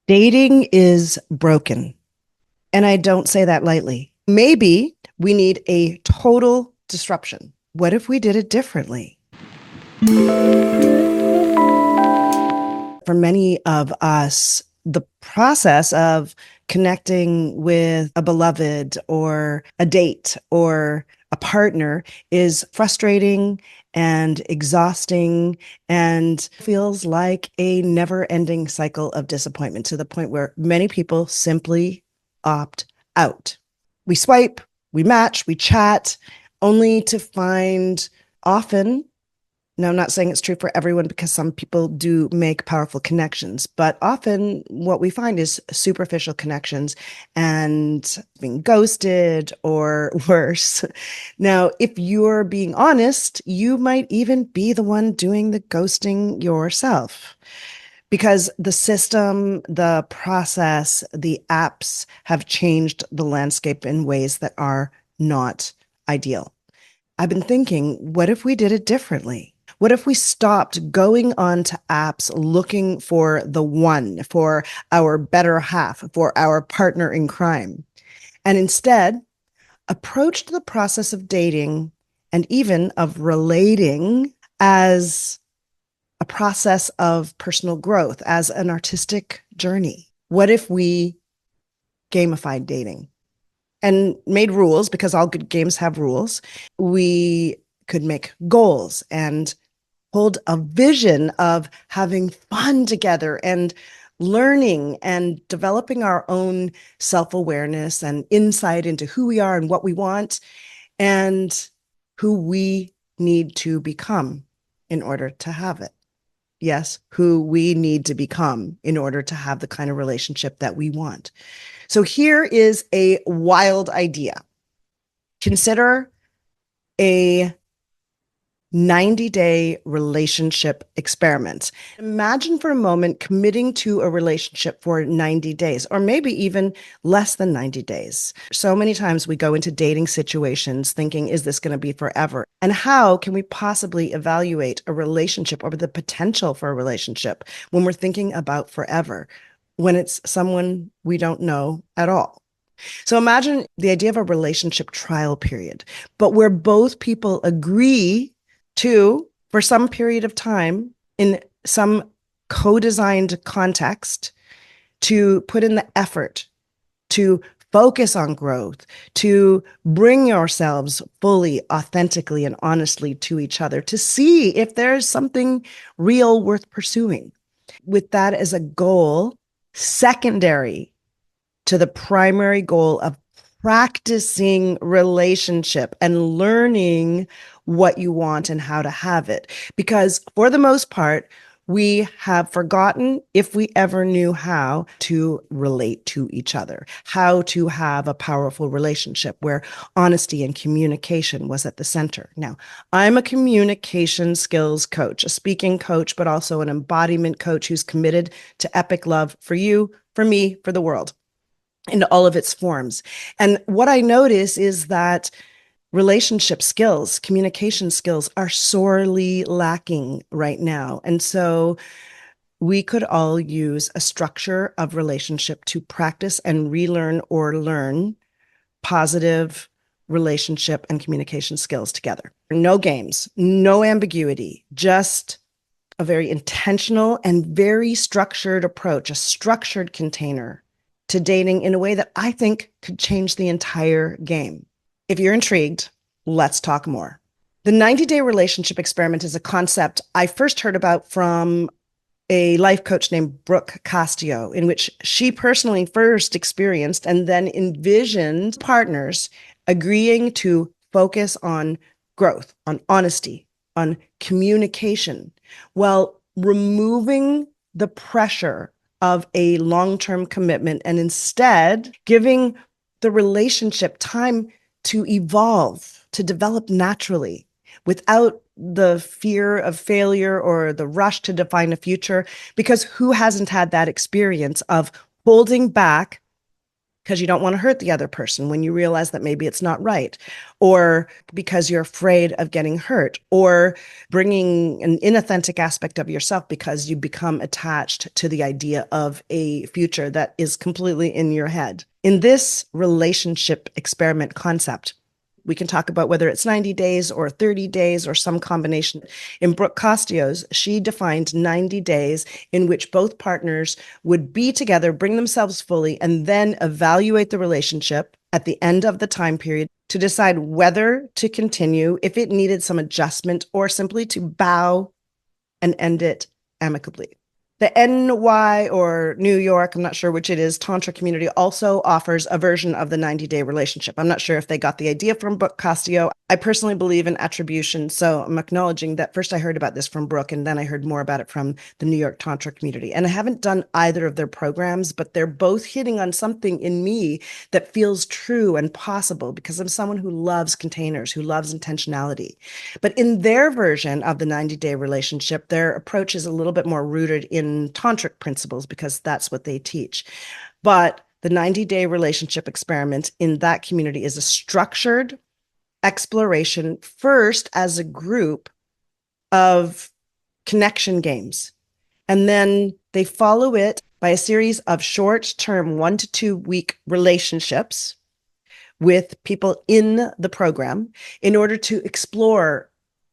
Dating is broken. And I don't say that lightly. Maybe we need a total disruption. What if we did it differently? For many of us, the process of connecting with a beloved or a date or a partner is frustrating and exhausting and feels like a never-ending cycle of disappointment to the point where many people simply opt out. We swipe, we match, we chat, only to find often, now, I'm not saying it's true for everyone because some people do make powerful connections, but often what we find is superficial connections and being ghosted or worse. Now, if you're being honest, you might even be the one doing the ghosting yourself because the system, the process, the apps have changed the landscape in ways that are not ideal. I've been thinking, what if we did it differently? What if we stopped going on to apps looking for the one, for our better half, for our partner in crime, and instead approached the process of dating and even of relating as a process of personal growth, as an artistic journey? What if we gamified dating and made rules, because all good games have rules? We could make goals and hold a vision of having fun together and learning and developing our own self-awareness and insight into who we are and what we want and who we need to become in order to have it. Yes, who we need to become in order to have the kind of relationship that we want. So here is a wild idea. Consider a 90-day relationship experiment. Imagine for a moment committing to a relationship for 90 days, or maybe even less than 90 days. So many times we go into dating situations thinking, is this going to be forever? And how can we possibly evaluate a relationship or the potential for a relationship when we're thinking about forever, when it's someone we don't know at all? So imagine the idea of a relationship trial period, but where both people agree to, for some period of time, in some co-designed context, to put in the effort to focus on growth, to bring yourselves fully, authentically, and honestly to each other, to see if there's something real worth pursuing. With that as a goal, secondary to the primary goal of practicing relationship and learning what you want and how to have it. Because for the most part, we have forgotten, if we ever knew how to relate to each other, how to have a powerful relationship where honesty and communication was at the center. Now, I'm a communication skills coach, a speaking coach, but also an embodiment coach who's committed to epic love for you, for me, for the world, in all of its forms. And what I notice is that relationship skills, communication skills are sorely lacking right now. And so we could all use a structure of relationship to practice and relearn or learn positive relationship and communication skills together. No games, no ambiguity, just a very intentional and very structured approach, a structured container to dating in a way that I think could change the entire game. If you're intrigued, let's talk more. The 90-day relationship experiment is a concept I first heard about from a life coach named Brook Castillo, in which she personally first experienced and then envisioned partners agreeing to focus on growth, on honesty, on communication, while removing the pressure of a long-term commitment and instead giving the relationship time to evolve, to develop naturally without the fear of failure or the rush to define a future. Because who hasn't had that experience of holding back because you don't want to hurt the other person when you realize that maybe it's not right, or because you're afraid of getting hurt, or bringing an inauthentic aspect of yourself because you become attached to the idea of a future that is completely in your head. In this relationship experiment concept, we can talk about whether it's 90 days or 30 days or some combination. In Brook Castillo's, she defined 90 days in which both partners would be together, bring themselves fully, and then evaluate the relationship at the end of the time period to decide whether to continue, if it needed some adjustment, or simply to bow and end it amicably. The NY or New York, I'm not sure which it is, Tantra community also offers a version of the 90-day relationship. I'm not sure if they got the idea from Brook Castillo. I personally believe in attribution, so I'm acknowledging that first I heard about this from Brook, and then I heard more about it from the New York Tantra community. And I haven't done either of their programs, but they're both hitting on something in me that feels true and possible because I'm someone who loves containers, who loves intentionality. But in their version of the 90-day relationship, their approach is a little bit more rooted in tantric principles because that's what they teach. But the 90-day relationship experiment in that community is a structured exploration, first as a group of connection games. And then they follow it by a series of short-term 1 to 2 week relationships with people in the program in order to explore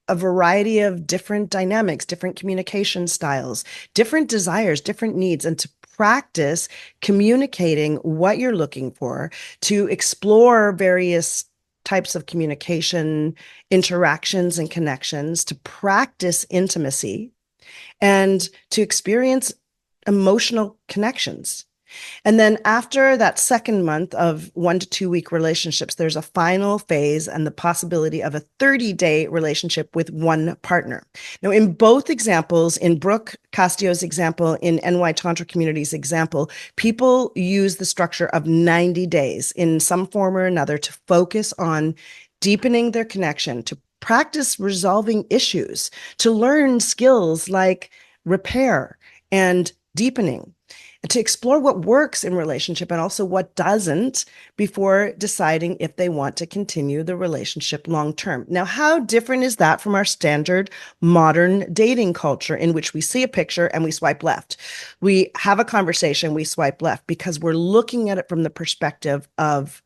a variety of different dynamics, different communication styles, different desires, different needs, and to practice communicating what you're looking for, to explore various types of communication, interactions, and connections, to practice intimacy, and to experience emotional connections. And then after that second month of 1 to 2 week relationships, there's a final phase and the possibility of a 30-day relationship with one partner. Now, in both examples, in Brook Castillo's example, in NY Tantra community's example, people use the structure of 90 days in some form or another to focus on deepening their connection, to practice resolving issues, to learn skills like repair and deepening, to explore what works in relationship and also what doesn't before deciding if they want to continue the relationship long term. Now, how different is that from our standard modern dating culture in which we see a picture and we swipe left? We have a conversation, we swipe left because we're looking at it from the perspective of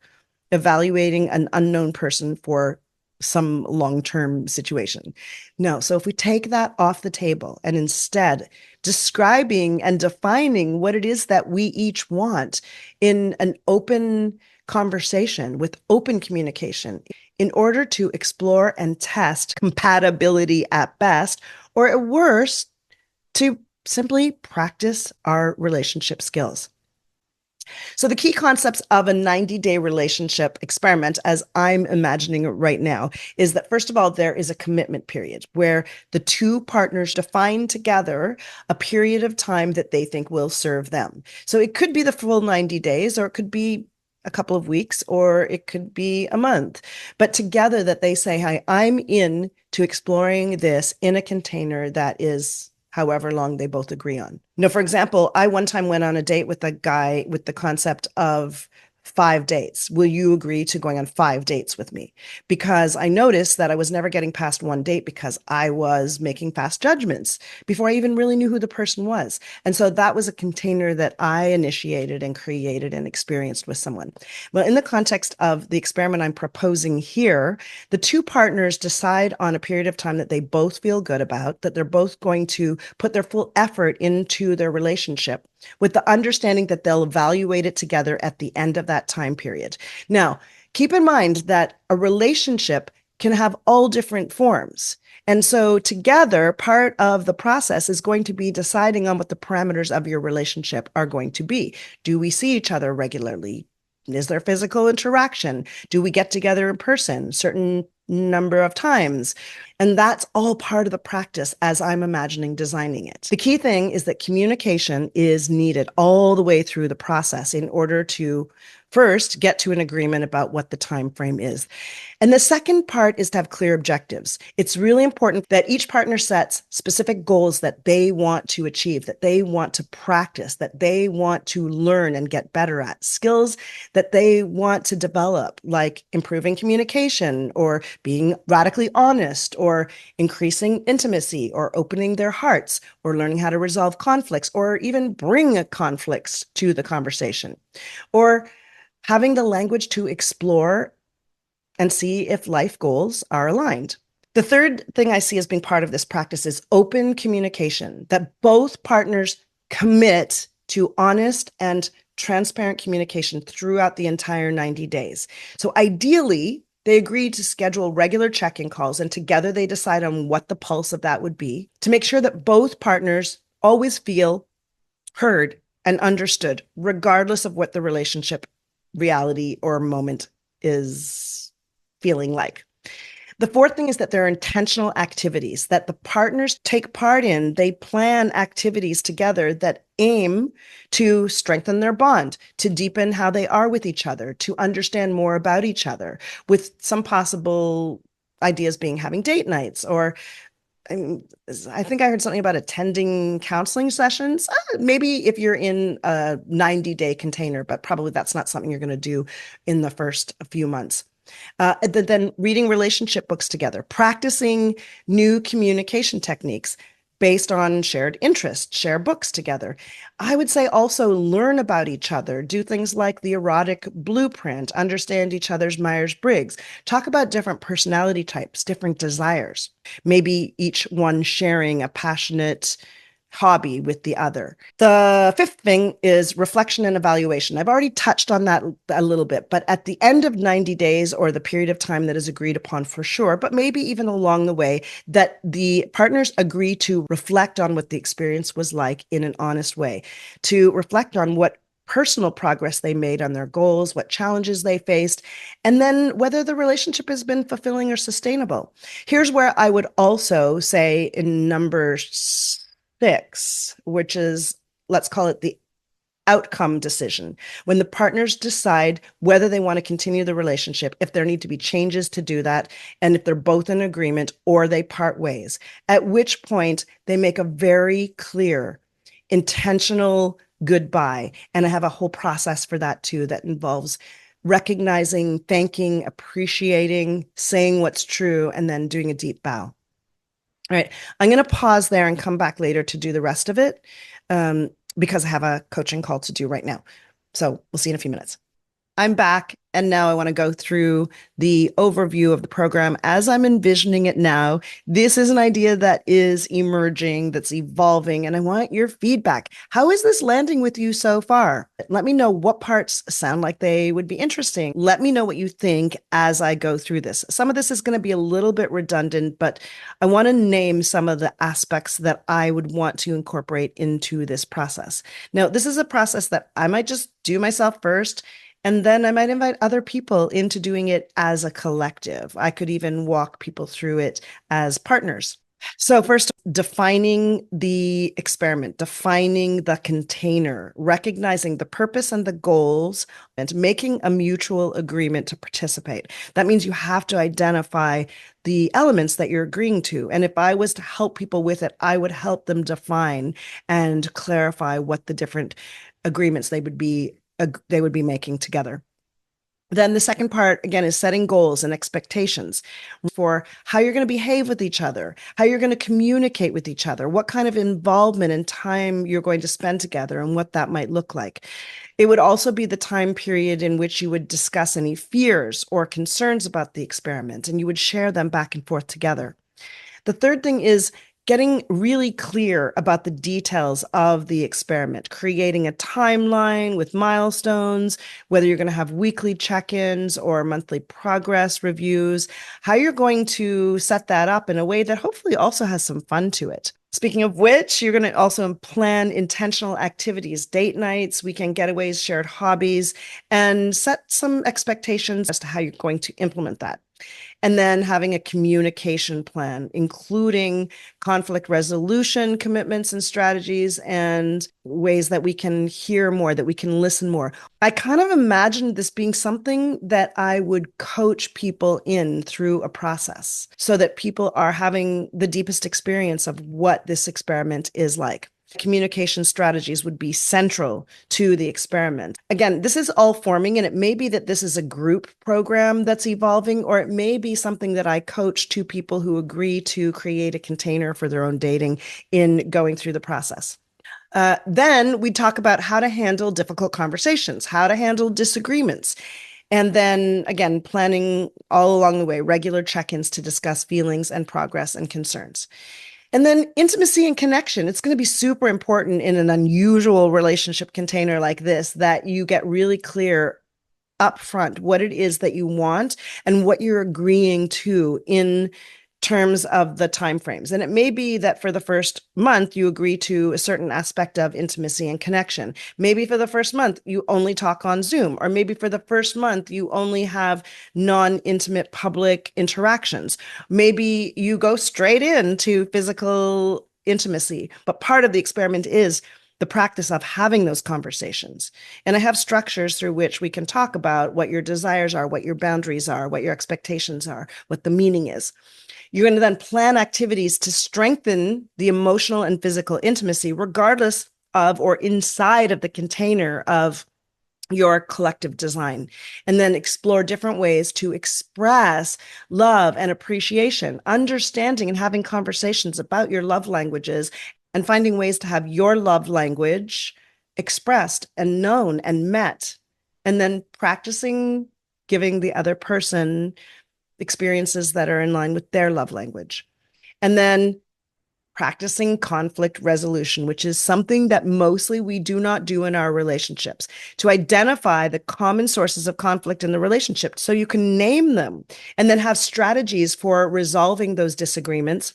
evaluating an unknown person for some long-term situation. No, so if we take that off the table and instead describing and defining what it is that we each want in an open conversation with open communication in order to explore and test compatibility at best, or at worst, to simply practice our relationship skills. So the key concepts of a 90-day relationship experiment, as I'm imagining it right now, is that first of all, there is a commitment period where the two partners define together a period of time that they think will serve them. So it could be the full 90 days, or it could be a couple of weeks, or it could be a month. But together that they say, hi, I'm in to exploring this in a container that is however long they both agree on. Now, for example, I one time went on a date with a guy with the concept of 5 dates. Will you agree to going on 5 dates with me? Because I noticed that I was never getting past one date because I was making fast judgments before I even really knew who the person was. And so that was a container that I initiated and created and experienced with someone. Well, in the context of the experiment I'm proposing here, the two partners decide on a period of time that they both feel good about, that they're both going to put their full effort into their relationship, with the understanding that they'll evaluate it together at the end of that time period. Now, keep in mind that a relationship can have all different forms. And so together, part of the process is going to be deciding on what the parameters of your relationship are going to be. Do we see each other regularly? Is there physical interaction? Do we get together in person certain number of times? And that's all part of the practice as I'm imagining designing it. The key thing is that communication is needed all the way through the process in order to First, get to an agreement about what the time frame is. And the second part is to have clear objectives. It's really important that each partner sets specific goals that they want to achieve, that they want to practice, that they want to learn and get better at, skills that they want to develop, like improving communication or being radically honest or increasing intimacy or opening their hearts or learning how to resolve conflicts or even bring conflicts to the conversation, or having the language to explore and see if life goals are aligned. The third thing I see as being part of this practice is open communication, that both partners commit to honest and transparent communication throughout the entire 90 days. So ideally, they agree to schedule regular check-in calls, and together they decide on what the pulse of that would be to make sure that both partners always feel heard and understood, regardless of what the relationship reality or moment is feeling like. The fourth thing is that there are intentional activities that the partners take part in. They plan activities together that aim to strengthen their bond, to deepen how they are with each other, to understand more about each other, with some possible ideas being having date nights, or I think I heard something about attending counseling sessions. Maybe if you're in a 90-day container, but probably that's not something you're going to do in the first few months. Then reading relationship books together, practicing new communication techniques based on shared interests, share books together. I would say also learn about each other, do things like the erotic blueprint, understand each other's Myers-Briggs, talk about different personality types, different desires, maybe each one sharing a passionate hobby with the other. The fifth thing is reflection and evaluation. I've already touched on that a little bit, but at the end of 90 days or the period of time that is agreed upon for sure, but maybe even along the way, that the partners agree to reflect on what the experience was like in an honest way, to reflect on what personal progress they made on their goals, what challenges they faced, and then whether the relationship has been fulfilling or sustainable. Here's where I would also say in number 6, which is, let's call it the outcome decision, when the partners decide whether they want to continue the relationship, if there need to be changes to do that, and if they're both in agreement or they part ways, at which point they make a very clear, intentional goodbye. And I have a whole process for that too, that involves recognizing, thanking, appreciating, saying what's true, and then doing a deep bow. All right, I'm going to pause there and come back later to do the rest of it, because I have a coaching call to do right now. So we'll see you in a few minutes. I'm back, and now I want to go through the overview of the program as I'm envisioning it now. This is an idea that is emerging, that's evolving, and I want your feedback. How is this landing with you so far? Let me know what parts sound like they would be interesting. Let me know what you think as I go through this. Some of this is going to be a little bit redundant, but I want to name some of the aspects that I would want to incorporate into this process. Now, this is a process that I might just do myself first, and then I might invite other people into doing it as a collective. I could even walk people through it as partners. So first, defining the experiment, defining the container, recognizing the purpose and the goals, and making a mutual agreement to participate. That means you have to identify the elements that you're agreeing to. And if I was to help people with it, I would help them define and clarify what the different agreements they would be making together. Then the second part, again, is setting goals and expectations for how you're going to behave with each other, how you're going to communicate with each other, what kind of involvement and time you're going to spend together, and what that might look like. It would also be the time period in which you would discuss any fears or concerns about the experiment, and you would share them back and forth together. The third thing is getting really clear about the details of the experiment, creating a timeline with milestones, whether you're going to have weekly check-ins or monthly progress reviews, how you're going to set that up in a way that hopefully also has some fun to it. Speaking of which, you're going to also plan intentional activities, date nights, weekend getaways, shared hobbies, and set some expectations as to how you're going to implement that. And then having a communication plan, including conflict resolution commitments and strategies and ways that we can hear more, that we can listen more. I kind of imagined this being something that I would coach people in through a process so that people are having the deepest experience of what this experiment is like. Communication strategies would be central to the experiment. Again, this is all forming, and it may be that this is a group program that's evolving, or it may be something that I coach to people who agree to create a container for their own dating in going through the process. Then we talk about how to handle difficult conversations, how to handle disagreements. And then again, planning all along the way, regular check-ins to discuss feelings and progress and concerns. And then intimacy and connection. It's going to be super important in an unusual relationship container like this that you get really clear upfront what it is that you want and what you're agreeing to in terms of the timeframes. And it may be that for the first month, you agree to a certain aspect of intimacy and connection. Maybe for the first month, you only talk on Zoom, or maybe for the first month, you only have non-intimate public interactions. Maybe you go straight into physical intimacy, but part of the experiment is the practice of having those conversations. And I have structures through which we can talk about what your desires are, what your boundaries are, what your expectations are, what the meaning is. You're going to then plan activities to strengthen the emotional and physical intimacy, regardless of or inside of the container of your collective design, and then explore different ways to express love and appreciation, understanding and having conversations about your love languages, and finding ways to have your love language expressed and known and met, and then practicing giving the other person experiences that are in line with their love language. And then practicing conflict resolution, which is something that mostly we do not do in our relationships, to identify the common sources of conflict in the relationship so you can name them and then have strategies for resolving those disagreements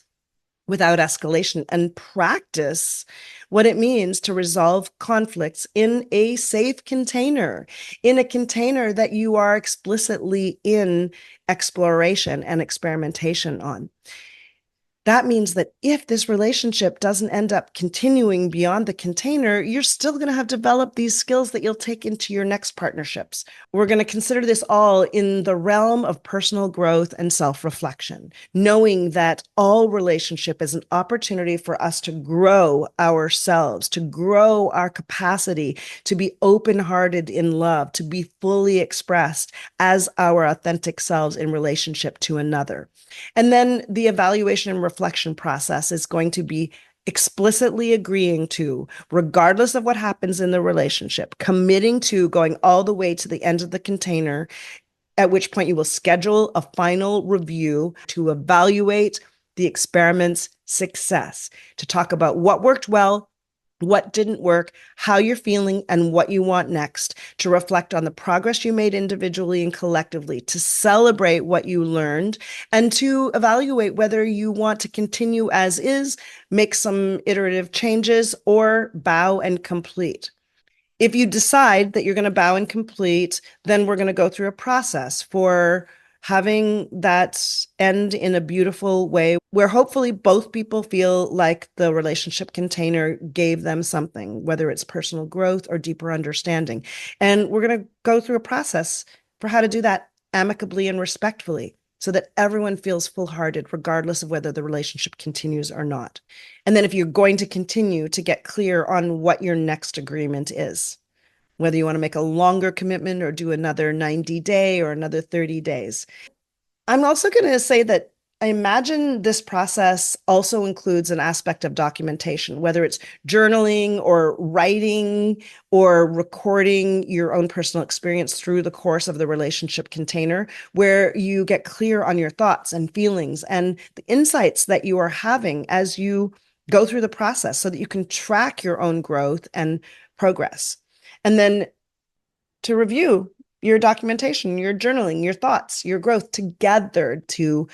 without escalation, and practice what it means to resolve conflicts in a safe container, in a container that you are explicitly in exploration and experimentation on. That means that if this relationship doesn't end up continuing beyond the container, you're still going to have developed these skills that you'll take into your next partnerships. We're going to consider this all in the realm of personal growth and self-reflection, knowing that all relationship is an opportunity for us to grow ourselves, to grow our capacity to be open-hearted in love, to be fully expressed as our authentic selves in relationship to another. And then the evaluation and reflection process is going to be explicitly agreeing to, regardless of what happens in the relationship, committing to going all the way to the end of the container, at which point you will schedule a final review to evaluate the experiment's success, to talk about what worked well, what didn't work, how you're feeling, and what you want next, to reflect on the progress you made individually and collectively, to celebrate what you learned, and to evaluate whether you want to continue as is, make some iterative changes, or bow and complete. If you decide that you're going to bow and complete, then we're going to go through a process for having that end in a beautiful way where hopefully both people feel like the relationship container gave them something, whether it's personal growth or deeper understanding. And we're going to go through a process for how to do that amicably and respectfully so that everyone feels full-hearted, regardless of whether the relationship continues or not. And then if you're going to continue, to get clear on what your next agreement is, whether you want to make a longer commitment or do another 90-day or another 30 days. I'm also going to say that I imagine this process also includes an aspect of documentation, whether it's journaling or writing or recording your own personal experience through the course of the relationship container, where you get clear on your thoughts and feelings and the insights that you are having as you go through the process so that you can track your own growth and progress. And then to review your documentation, your journaling, your thoughts, your growth together, to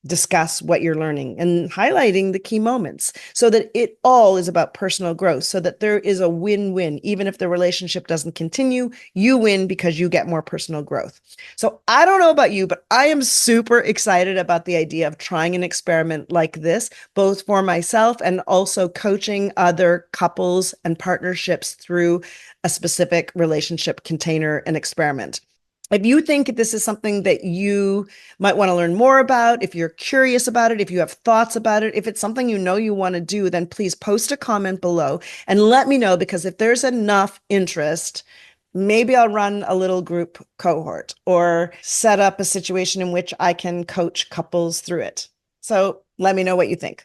discuss what you're learning and highlighting the key moments so that it all is about personal growth, so that there is a win-win. Even if the relationship doesn't continue, you win because you get more personal growth. So I don't know about you, but I am super excited about the idea of trying an experiment like this, both for myself and also coaching other couples and partnerships through a specific relationship container and experiment. If you think this is something that you might want to learn more about, if you're curious about it, if you have thoughts about it, if it's something you know you want to do, then please post a comment below and let me know, because if there's enough interest, maybe I'll run a little group cohort or set up a situation in which I can coach couples through it. So let me know what you think.